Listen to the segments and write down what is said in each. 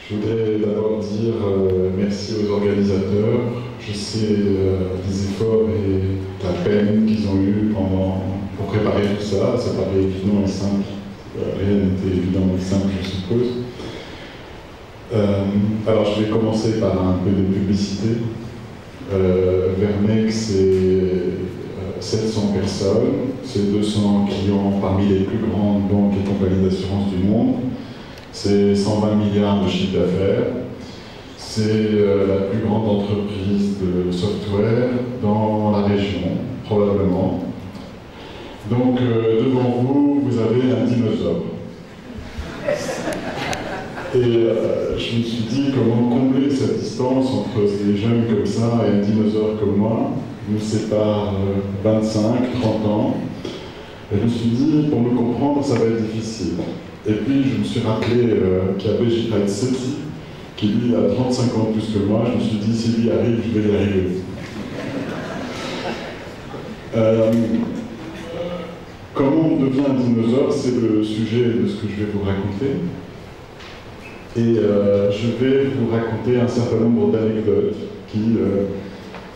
Je voudrais d'abord dire merci aux organisateurs. Je sais les efforts et la peine qu'ils ont eu pour préparer tout ça. Ça paraît évident et simple. Rien n'était évident et simple, je suppose. Alors je vais commencer par un peu de publicité. Vernec, c'est 700 personnes, c'est 200 clients parmi les plus grandes banques et compagnies d'assurance du monde. C'est 120 milliards de chiffre d'affaires. C'est la plus grande entreprise de software dans la région, probablement. Donc, devant vous, vous avez un dinosaure. Et je me suis dit comment combler cette distance entre des jeunes comme ça et un dinosaure comme moi. Nous sépare 25, 30 ans. Et je me suis dit, pour me comprendre, ça va être difficile. Et puis, je me suis rappelé qu'il y avait Gilles Setti, qui lui a 35 ans de plus que moi. Je me suis dit, si lui arrive, je vais y arriver. Comment on devient un dinosaure, c'est le sujet de ce que je vais vous raconter. Et je vais vous raconter un certain nombre d'anecdotes qui,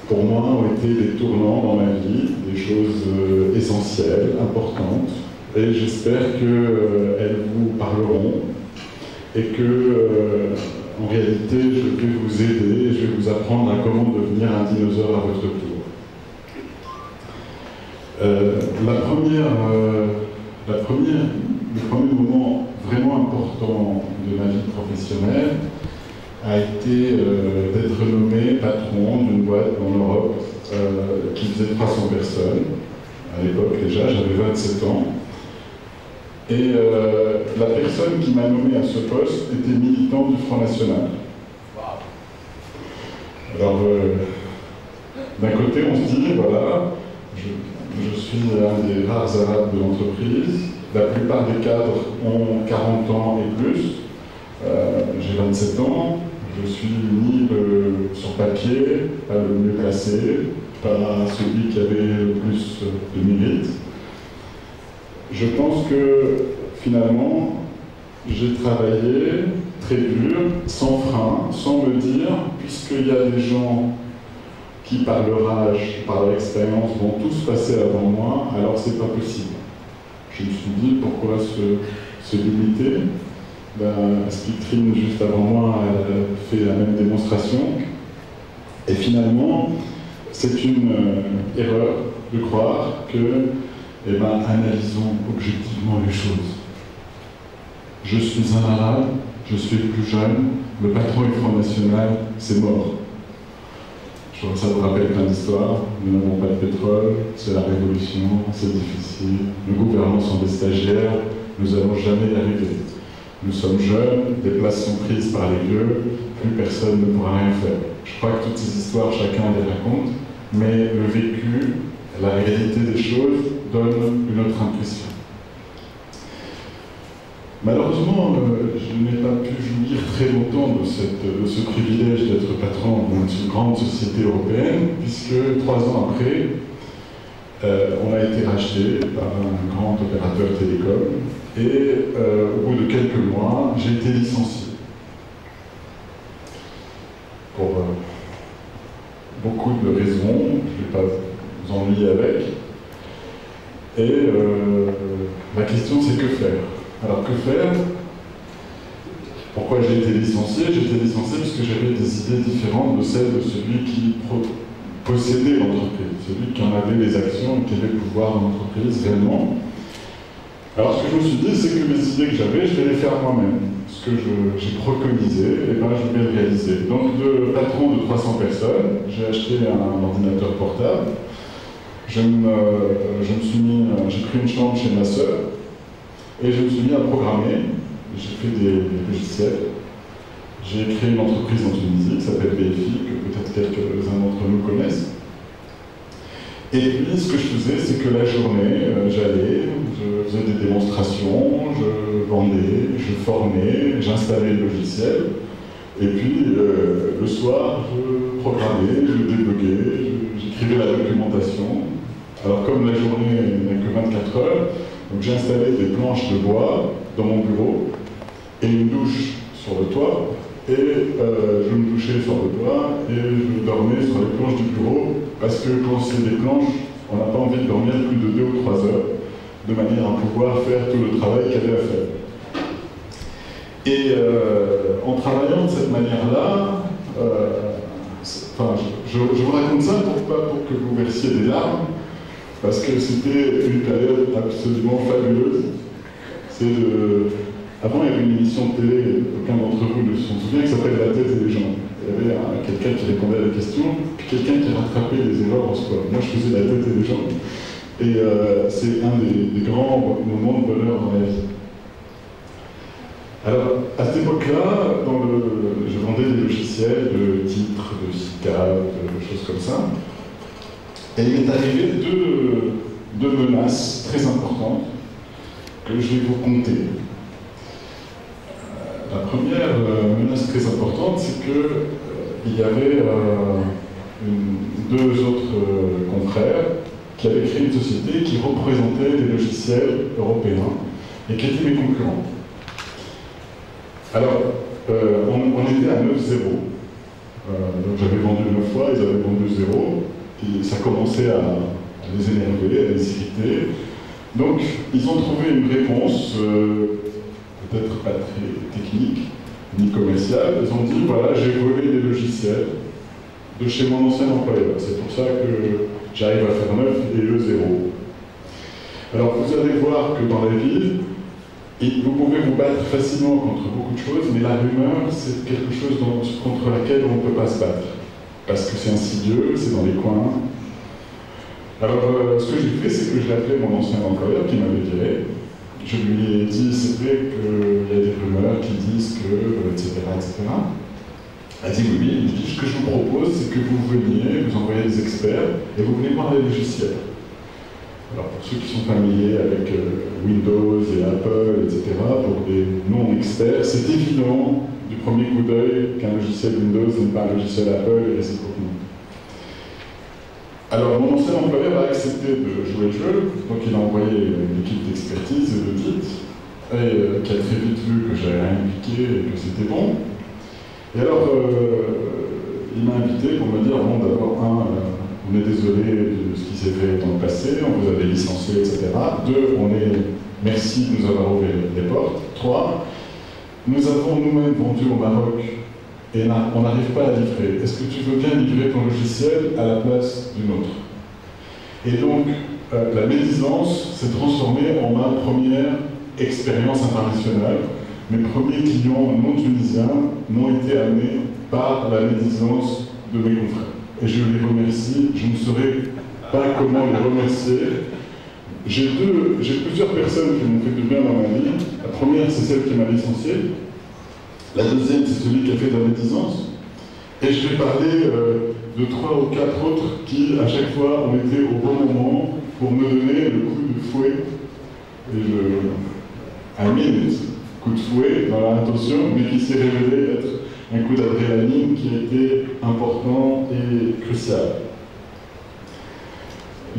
pour moi, ont été des tournants dans ma vie, des choses essentielles, importantes. Et j'espère qu'elles vous parleront et que, en réalité, je vais vous aider et je vais vous apprendre à comment devenir un dinosaure à votre tour. Le premier moment vraiment important de ma vie professionnelle a été d'être nommé patron d'une boîte en Europe qui faisait 300 personnes. À l'époque déjà, j'avais 27 ans. Et la personne qui m'a nommé à ce poste était militant du Front National. Alors, d'un côté, on se dit, voilà, je suis un des rares arabes de l'entreprise. La plupart des cadres ont 40 ans et plus. J'ai 27 ans. Je suis ni sur papier, pas le mieux classé, pas celui qui avait le plus de mérite. Je pense que finalement, j'ai travaillé très dur, sans frein, sans me dire, puisqu'il y a des gens qui, par leur âge, par leur expérience, vont tous passer avant moi, alors c'est pas possible. Je me suis dit, pourquoi se limiter? Speaktrine, juste avant moi, a fait la même démonstration. Et finalement, c'est une erreur de croire que, analysons objectivement les choses. Je suis un arabe, je suis le plus jeune, le patron du Front National, c'est mort. Je crois que ça vous rappelle plein d'histoires. Nous n'avons pas de pétrole, c'est la révolution, c'est difficile. Nos gouvernants sont des stagiaires, nous n'allons jamais y arriver. Nous sommes jeunes, des places sont prises par les vieux, plus personne ne pourra rien faire. Je crois que toutes ces histoires, chacun les raconte, mais le vécu, la réalité des choses donne une autre impression. Malheureusement, je n'ai pas pu jouir très longtemps de ce privilège d'être patron d'une grande société européenne, puisque 3 ans après, on a été racheté par un grand opérateur télécom, et au bout de quelques mois, j'ai été licencié. Pour beaucoup de raisons, je ne vais pas vous ennuyer avec. Et la question, c'est que faire? Alors que faire? Pourquoi j'ai été licencié? J'ai été licencié parce que j'avais des idées différentes de celles de celui qui possédait l'entreprise, celui qui en avait les actions et qui avait le pouvoir dans l'entreprise réellement. Alors ce que je me suis dit, c'est que les idées que j'avais, je vais les faire moi-même. Ce que j'ai préconisé, et je vais le réaliser. Donc de patron de 300 personnes, j'ai acheté un ordinateur portable. J'ai pris une chambre chez ma sœur. Et je me suis mis à programmer, j'ai fait des logiciels. J'ai créé une entreprise en Tunisie qui s'appelle BFI, que peut-être quelques-uns d'entre nous connaissent. Et puis, ce que je faisais, c'est que la journée, j'allais, je faisais des démonstrations, je vendais, je formais, j'installais le logiciel. Et puis, le soir, je programmais, je débuguais, j'écrivais la documentation. Alors, comme la journée n'a que 24 heures, donc j'ai installé des planches de bois dans mon bureau et une douche sur le toit. et je me douchais sur le toit et je dormais sur les planches du bureau parce que quand c'est des planches, on n'a pas envie de dormir plus de 2 ou 3 heures de manière à pouvoir faire tout le travail qu'il y avait à faire. Et en travaillant de cette manière-là, je vous raconte ça pas pour que vous versiez des larmes, parce que c'était une période absolument fabuleuse. Avant, il y avait une émission de télé, aucun d'entre vous ne s'en souvient, qui s'appelle La tête et les jambes. Il y avait quelqu'un qui répondait à la question, puis quelqu'un qui rattrapait les erreurs en sport. Moi, je faisais la tête et les jambes. Et c'est un des grands moments de bonheur dans la vie. Alors, à cette époque-là, je vendais des logiciels de titres, de SICAD, de choses comme ça. Et il m'est arrivé deux menaces très importantes que je vais vous conter. La première menace très importante, c'est qu'il y avait 2 autres confrères qui avaient créé une société qui représentait des logiciels européens et qui étaient mes concurrents. Alors, on était à 9-0. Donc j'avais vendu 9 fois, ils avaient vendu 0. Et ça commençait à les énerver, à les irriter. Donc, ils ont trouvé une réponse, peut-être pas très technique, ni commerciale. Ils ont dit, voilà, j'ai volé des logiciels de chez mon ancien employeur. C'est pour ça que j'arrive à faire 9 et eux 0. Alors, vous allez voir que dans la vie, vous pouvez vous battre facilement contre beaucoup de choses, mais la rumeur, c'est quelque chose contre laquelle on ne peut pas se battre. Parce que c'est insidieux, c'est dans les coins. Alors, ce que j'ai fait, c'est que je l'ai appelé mon ancien employeur qui m'avait viré. Je lui ai dit, c'est vrai qu'il y a des rumeurs qui disent que, etc., etc. Elle a dit oui, oui. Je dis, ce que je vous propose, c'est que vous veniez, vous envoyez des experts, et vous venez voir les logiciels. Alors, pour ceux qui sont familiers avec Windows et Apple, etc., pour des non-experts, c'est évident du premier coup d'œil qu'un logiciel Windows n'est pas un logiciel Apple et réciproquement. Alors, mon ancien employeur a accepté de jouer le jeu, donc il a envoyé une équipe d'expertise et d'audit, qui a très vite vu que j'avais rien piqué et que c'était bon. Et alors, il m'a invité pour me dire, bon, d'abord, on est désolé de ce qui s'est fait dans le passé, on vous avait licencié, etc. 2, merci de nous avoir ouvert les portes. 3, nous avons nous-mêmes vendu au Maroc et on n'arrive pas à livrer. Est-ce que tu veux bien livrer ton logiciel à la place d'une autre? Et donc, la médisance s'est transformée en ma première expérience internationale. Mes premiers clients non tunisiens n'ont été amenés par la médisance de mes confrères. Et je les remercie, je ne saurais pas comment les remercier. J'ai plusieurs personnes qui m'ont fait du bien dans ma vie. La première, c'est celle qui m'a licencié. La deuxième, c'est celui qui a fait de la médisance. Et je vais parler de 3 ou 4 autres qui, à chaque fois, ont été au bon moment pour me donner le coup de fouet. Et un coup de fouet dans l'intention, mais qui s'est révélé être un coup d'adrénaline qui a été important et crucial.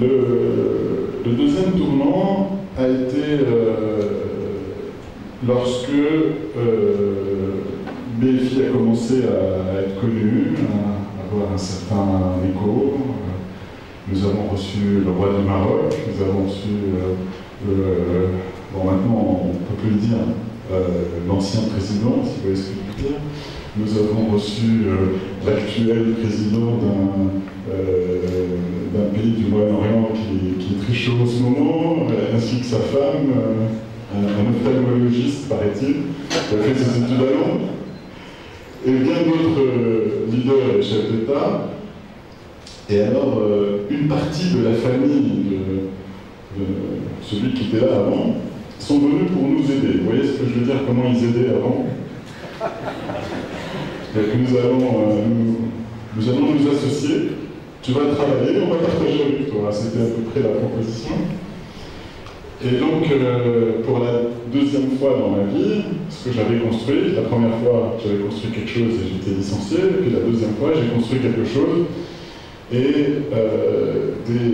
Le deuxième tournant a été lorsque BFI a commencé à être connu, à avoir un certain écho. Nous avons reçu le roi du Maroc, nous avons reçu, bon maintenant on ne peut plus le dire, l'ancien président, si vous voyez ce que je veux dire. Nous avons reçu l'actuel président d'un pays du Moyen-Orient qui est très chaud en ce moment, ainsi que sa femme, un ophtalmologiste, paraît-il, qui a fait ses études à Londres, et bien d'autres leaders et chefs d'État. Et alors, une partie de la famille de celui qui était là avant sont venus pour nous aider. Vous voyez ce que je veux dire, comment ils aidaient avant? Donc nous allons nous associer, tu vas travailler, on va partager avec toi. C'était à peu près la proposition. Et donc, pour la deuxième fois dans ma vie, ce que j'avais construit, la première fois j'avais construit quelque chose et j'étais licencié, et puis la deuxième fois j'ai construit quelque chose et des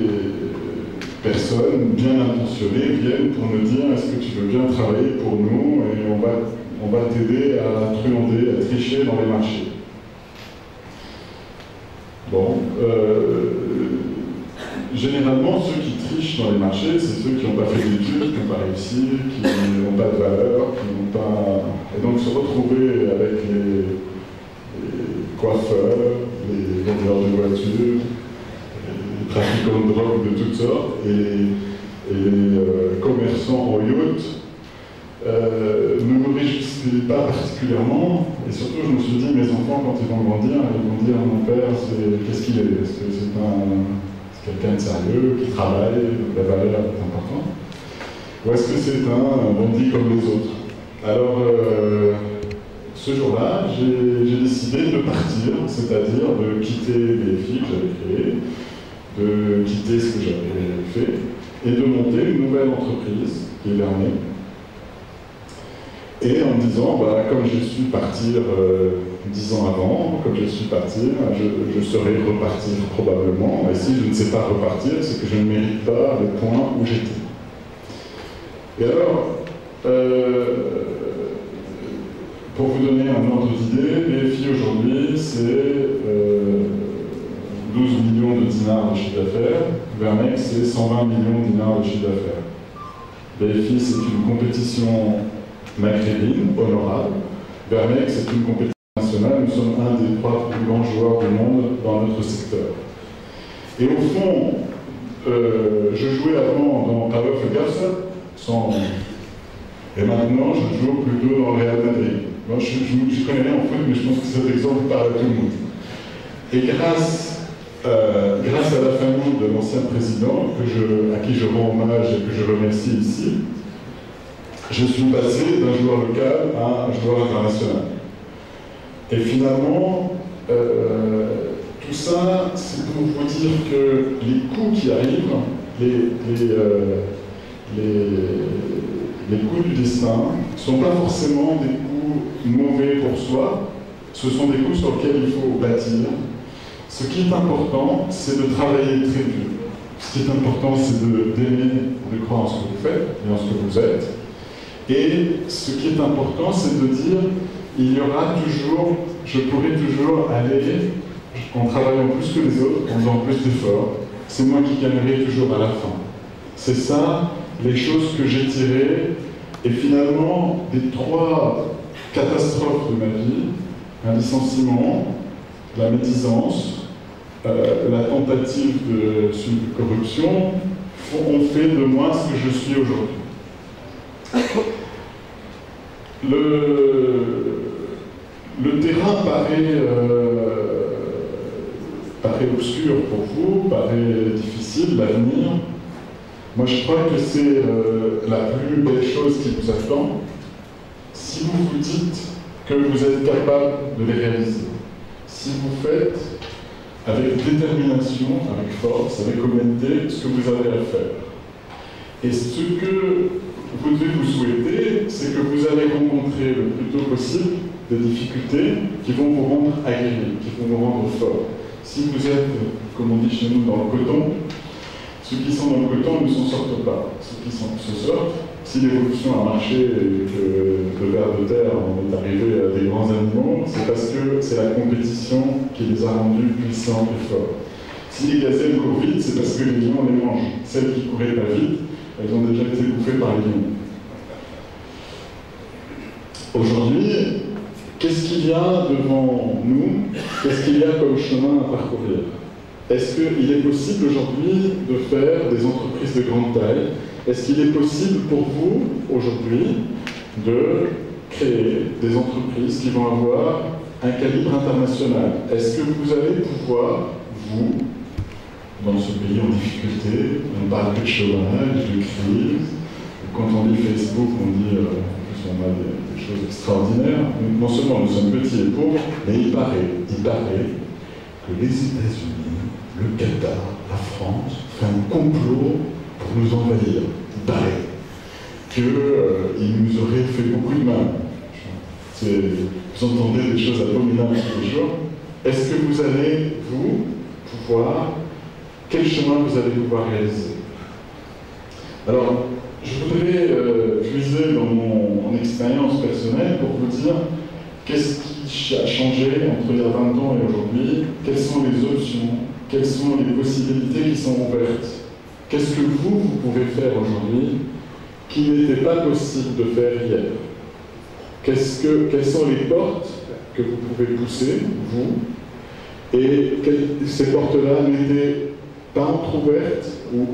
personnes bien intentionnées viennent pour me dire est-ce que tu veux bien travailler pour nous et on va on va t'aider à truander, à tricher dans les marchés. Bon, généralement, ceux qui trichent dans les marchés, c'est ceux qui n'ont pas fait d'études, qui n'ont pas réussi, qui n'ont pas de valeur, qui n'ont pas... Et donc se retrouver avec les coiffeurs, les vendeurs de voitures, les trafiquants de drogue de toutes sortes, et les commerçants en yacht, ne me réjouissait pas particulièrement, et surtout je me suis dit, mes enfants, quand ils vont grandir, ils vont dire, mon père, qu'est-ce qu'il est? Est-ce que c'est quelqu'un de sérieux, qui travaille, la valeur est importante? Ou est-ce que c'est un bandit comme les autres? Alors, ce jour-là, j'ai décidé de partir, c'est-à-dire de quitter les filles que j'avais créées, de quitter ce que j'avais fait, et de monter une nouvelle entreprise, qui est Vernay. Et en me disant, bah, comme je suis partir 10 ans avant, comme je suis parti, je saurais repartir probablement. Et si je ne sais pas repartir, c'est que je ne mérite pas le point où j'étais. Et alors, pour vous donner un ordre d'idée, BFI aujourd'hui, c'est 12 millions de dinars de chiffre d'affaires. Vernay, c'est 120 millions de dinars de chiffre d'affaires. BFI, c'est une compétition maghrébine, honorable. Vernay, c'est une compétition nationale. Nous sommes un des 3 plus grands joueurs du monde dans notre secteur. Et au fond, je jouais avant dans Power of Garça, et maintenant je joue plutôt dans le Real Madrid. Moi, je connais rien en foot, mais je pense que cet exemple parle à tout le monde. Et grâce à la famille de l'ancien président, à qui je rends hommage et que je remercie ici, je suis passé d'un joueur local à un joueur international. Et finalement, tout ça, c'est pour vous dire que les coups qui arrivent, les coups du destin, ne sont pas forcément des coups mauvais pour soi, ce sont des coups sur lesquels il faut bâtir. Ce qui est important, c'est de travailler très dur. Ce qui est important, c'est d'aimer, de croire en ce que vous faites et en ce que vous êtes. Et ce qui est important, c'est de dire, il y aura toujours, je pourrai toujours aller en travaillant plus que les autres, en faisant plus d'efforts. C'est moi qui gagnerai toujours à la fin. C'est ça, les choses que j'ai tirées. Et finalement, des 3 catastrophes de ma vie, un licenciement, la médisance, la tentative de corruption, ont fait de moi ce que je suis aujourd'hui. Le terrain paraît obscur pour vous, paraît difficile, l'avenir. Moi, je crois que c'est la plus belle chose qui vous attend si vous vous dites que vous êtes capable de les réaliser. Si vous faites avec détermination, avec force, avec honnêteté, ce que vous avez à faire. Et ce que vous devez vous souhaiter, c'est que vous allez rencontrer le plus tôt possible des difficultés qui vont vous rendre aguerris, qui vont vous rendre fort. Si vous êtes, comme on dit chez nous, dans le coton, ceux qui sont dans le coton ne s'en sortent pas. Ceux qui se sortent, si l'évolution a marché et que le ver de terre est arrivé à des grands animaux, c'est parce que c'est la compétition qui les a rendus puissants et forts. Si les gazelles courent vite, c'est parce que les lions les mangent. Celles qui couraient pas vite, elles ont déjà été bouffées par les lions. Aujourd'hui, qu'est-ce qu'il y a devant nous? Qu'est-ce qu'il y a comme chemin à parcourir? Est-ce qu'il est possible aujourd'hui de faire des entreprises de grande taille? Est-ce qu'il est possible pour vous, aujourd'hui, de créer des entreprises qui vont avoir un calibre international? Est-ce que vous allez pouvoir, vous, dans ce pays en difficulté, on parle que de chômage, de crise, quand on dit Facebook, on dit on a des choses extraordinaires. Non seulement nous sommes petits et pauvres, mais il paraît que les États-Unis, le Qatar, la France, fait un complot pour nous envahir. Il paraît qu'ils nous auraient fait beaucoup de mal. Vous entendez des choses abominables tous les jours. Est-ce que vous allez, vous, pouvoir, quel chemin vous allez pouvoir réaliser? Alors, je voudrais puiser dans mon expérience personnelle pour vous dire qu'est-ce qui a changé entre il y a 20 ans et aujourd'hui, quelles sont les options, quelles sont les possibilités qui sont ouvertes, qu'est-ce que vous pouvez faire aujourd'hui qui n'était pas possible de faire hier. Quelles sont les portes que vous pouvez pousser, vous, et ces portes-là n'étaient pas entrouvertes, ou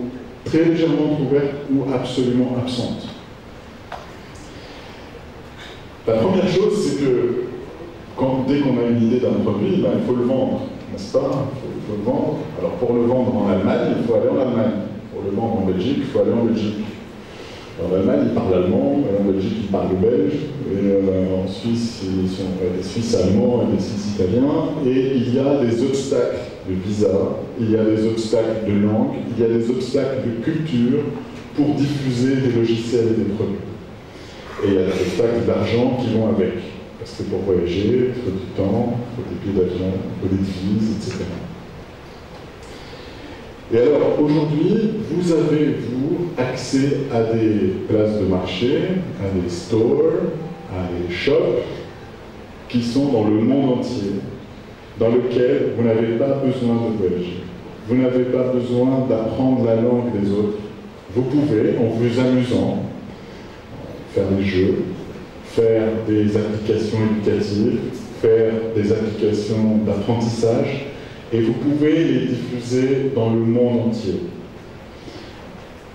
très légèrement entrouvertes, ou absolument absentes. La première chose, c'est que dès qu'on a une idée d'un produit, ben, il faut le vendre, n'est-ce pas? Il faut le vendre. Alors pour le vendre en Allemagne, il faut aller en Allemagne. Pour le vendre en Belgique, il faut aller en Belgique. En Allemagne, ils parlent allemand, en Belgique, ils parlent belge, et en Suisse, ils sont des Suisses allemands et des Suisses italiens, et il y a des obstacles de visa, il y a des obstacles de langue, il y a des obstacles de culture pour diffuser des logiciels et des produits. Et il y a des obstacles d'argent qui vont avec, parce que pour voyager, il faut du temps, il faut des billets d'avion, il faut des devises, etc. Et alors, aujourd'hui, vous avez, vous, accès à des places de marché, à des stores, à des shops, qui sont dans le monde entier, dans lesquels vous n'avez pas besoin de voyager. Vous n'avez pas besoin d'apprendre la langue des autres. Vous pouvez, en vous amusant, faire des jeux, faire des applications éducatives, faire des applications d'apprentissage, et vous pouvez les diffuser dans le monde entier.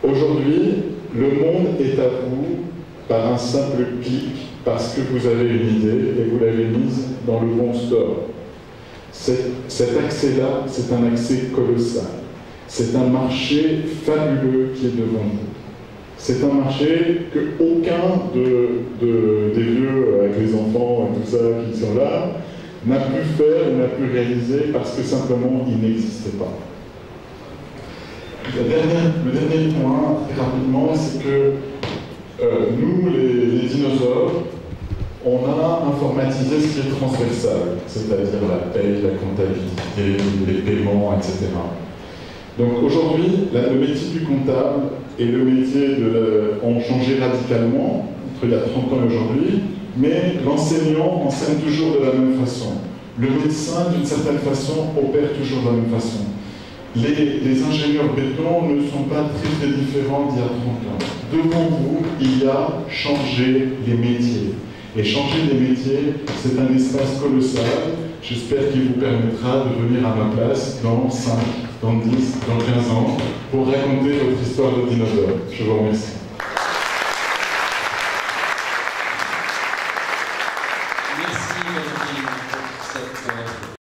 Aujourd'hui, le monde est à vous par un simple clic, parce que vous avez une idée et vous l'avez mise dans le bon store. Cet accès-là, c'est un accès colossal. C'est un marché fabuleux qui est devant vous. C'est un marché que aucun des vieux avec les enfants et tout ça qui sont là n'a pu faire ou n'a pu réaliser parce que simplement il n'existait pas. Le dernier point, très rapidement, c'est que nous, les dinosaures, on a informatisé ce qui est transversal, c'est-à-dire la paye, la comptabilité, les paiements, etc. Donc aujourd'hui, le métier du comptable et le métier ont changé radicalement entre il y a 30 ans et aujourd'hui, mais l'enseignant enseigne toujours de la même façon. Le médecin, d'une certaine façon, opère toujours de la même façon. Les ingénieurs béton ne sont pas très différents d'il y a 30 ans. Devant vous, il y a changer les métiers. Et changer les métiers, c'est un espace colossal. J'espère qu'il vous permettra de venir à ma place dans 5, dans 10, dans 15 ans pour raconter votre histoire de dinosaure. Je vous remercie. Merci, Valérie, pour cette